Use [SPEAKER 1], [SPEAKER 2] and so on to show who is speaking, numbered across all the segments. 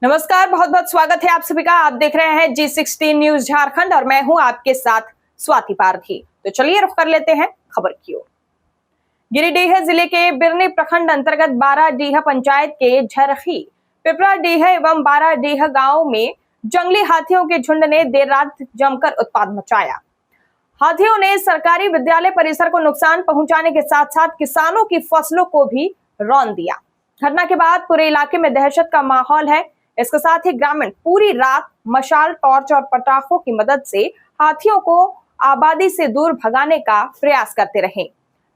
[SPEAKER 1] नमस्कार, बहुत बहुत स्वागत है आप सभी का। आप देख रहे हैं G16 न्यूज झारखंड और मैं हूं आपके साथ स्वाति पारधी। तो चलिए रुख कर लेते हैं खबर की ओर। गिरिडीह जिले के बिरनी प्रखंड अंतर्गत बाराडीह पंचायत के झरखी, पिपराडीह एवं बाराडीह गांव में जंगली हाथियों के झुंड ने देर रात जमकर उत्पात मचाया। हाथियों ने सरकारी विद्यालय परिसर को नुकसान पहुंचाने के साथ साथ किसानों की फसलों को भी रौंद दिया। घटना के बाद पूरे इलाके में दहशत का माहौल है। इसके साथ ही ग्रामीण पूरी रात मशाल, टॉर्च और पटाखों की मदद से हाथियों को आबादी से दूर भगाने का प्रयास करते रहे।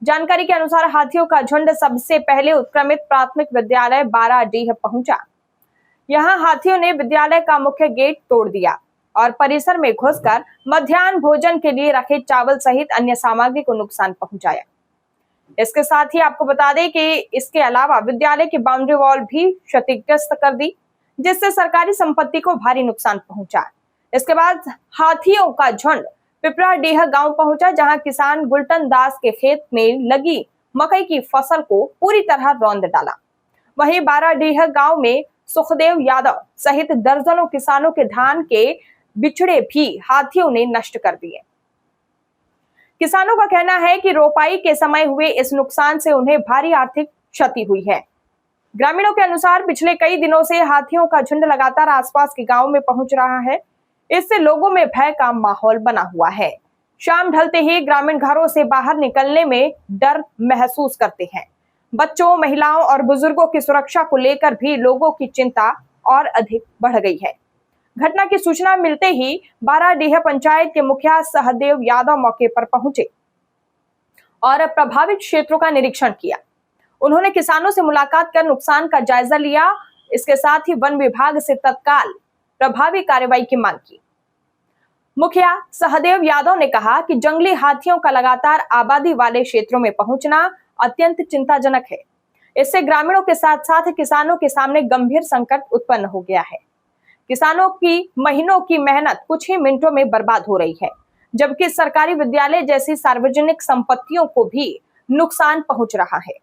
[SPEAKER 1] जानकारी के अनुसार हाथियों का झुंड सबसे पहले उत्क्रमित प्राथमिक विद्यालय बाराडीह पहुंचा। यहां हाथियों ने विद्यालय का मुख्य गेट तोड़ दिया और परिसर में घुसकर मध्याह्न भोजन के लिए रखे चावल सहित अन्य सामग्री को नुकसान पहुंचाया। इसके साथ ही आपको बता दें कि इसके अलावा विद्यालय की बाउंड्री वॉल भी क्षतिग्रस्त कर दी, जिससे सरकारी संपत्ति को भारी नुकसान पहुंचा। इसके बाद हाथियों का झुंड पिपराडीह गांव पहुंचा, जहां किसान गुलटन दास के खेत में लगी मकई की फसल को पूरी तरह रौंद डाला। वहीं बाराडीह गांव में सुखदेव यादव सहित दर्जनों किसानों के धान के बिचड़े भी हाथियों ने नष्ट कर दिए। किसानों का कहना है कि रोपाई के समय हुए इस नुकसान से उन्हें भारी आर्थिक क्षति हुई है। ग्रामीणों के अनुसार पिछले कई दिनों से हाथियों का झुंड लगातार आसपास के गांव में पहुंच रहा है। इससे लोगों में भय का माहौल बना हुआ है। शाम ढलते ही ग्रामीण घरों से बाहर निकलने में डर महसूस करते हैं। बच्चों, महिलाओं और बुजुर्गों की सुरक्षा को लेकर भी लोगों की चिंता और अधिक बढ़ गई है। घटना की सूचना मिलते ही बाराडीह पंचायत के मुखिया सहदेव यादव मौके पर पहुंचे और प्रभावित क्षेत्रों का निरीक्षण किया। उन्होंने किसानों से मुलाकात कर नुकसान का जायजा लिया। इसके साथ ही वन विभाग से तत्काल प्रभावी कार्रवाई की मांग की। मुखिया सहदेव यादव ने कहा कि जंगली हाथियों का लगातार आबादी वाले क्षेत्रों में पहुंचना अत्यंत चिंताजनक है। इससे ग्रामीणों के साथ साथ किसानों के सामने गंभीर संकट उत्पन्न हो गया है। किसानों की महीनों की मेहनत कुछ ही मिनटों में बर्बाद हो रही है, जबकि सरकारी विद्यालय जैसी सार्वजनिक संपत्तियों को भी नुकसान पहुंच रहा है।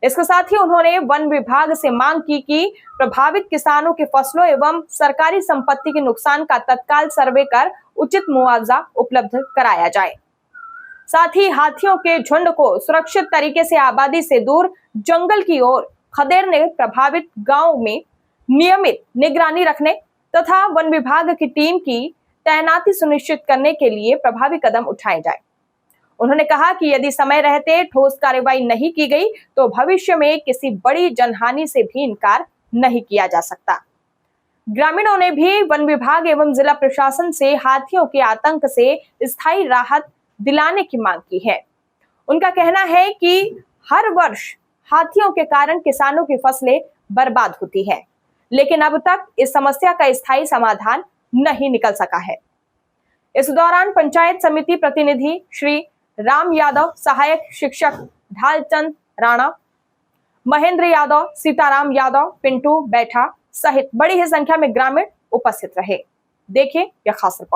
[SPEAKER 1] इसके साथ ही उन्होंने वन विभाग से मांग की कि प्रभावित किसानों की फसलों एवं सरकारी संपत्ति के नुकसान का तत्काल सर्वे कर उचित मुआवजा उपलब्ध कराया जाए। साथ ही हाथियों के झुंड को सुरक्षित तरीके से आबादी से दूर जंगल की ओर खदेड़ने, प्रभावित गांव में नियमित निगरानी रखने तथा वन विभाग की टीम की तैनाती सुनिश्चित करने के लिए प्रभावी कदम उठाए जाए। उन्होंने कहा कि यदि समय रहते ठोस कार्रवाई नहीं की गई तो भविष्य में किसी बड़ी जनहानि से भी इनकार नहीं किया जा सकता। ग्रामीणों ने भी वन विभाग एवं जिला प्रशासन से हाथियों के आतंक से स्थायी राहत दिलाने की मांग की है। उनका कहना है कि हर वर्ष हाथियों के कारण किसानों की फसलें बर्बाद होती है, लेकिन अब तक इस समस्या का स्थायी समाधान नहीं निकल सका है। इस दौरान पंचायत समिति प्रतिनिधि श्री राम यादव, सहायक शिक्षक ढालचंद राणा, महेंद्र यादव, सीताराम यादव, पिंटू बैठा सहित बड़ी ही संख्या में ग्रामीण उपस्थित रहे। देखिए यह खास रिपोर्ट।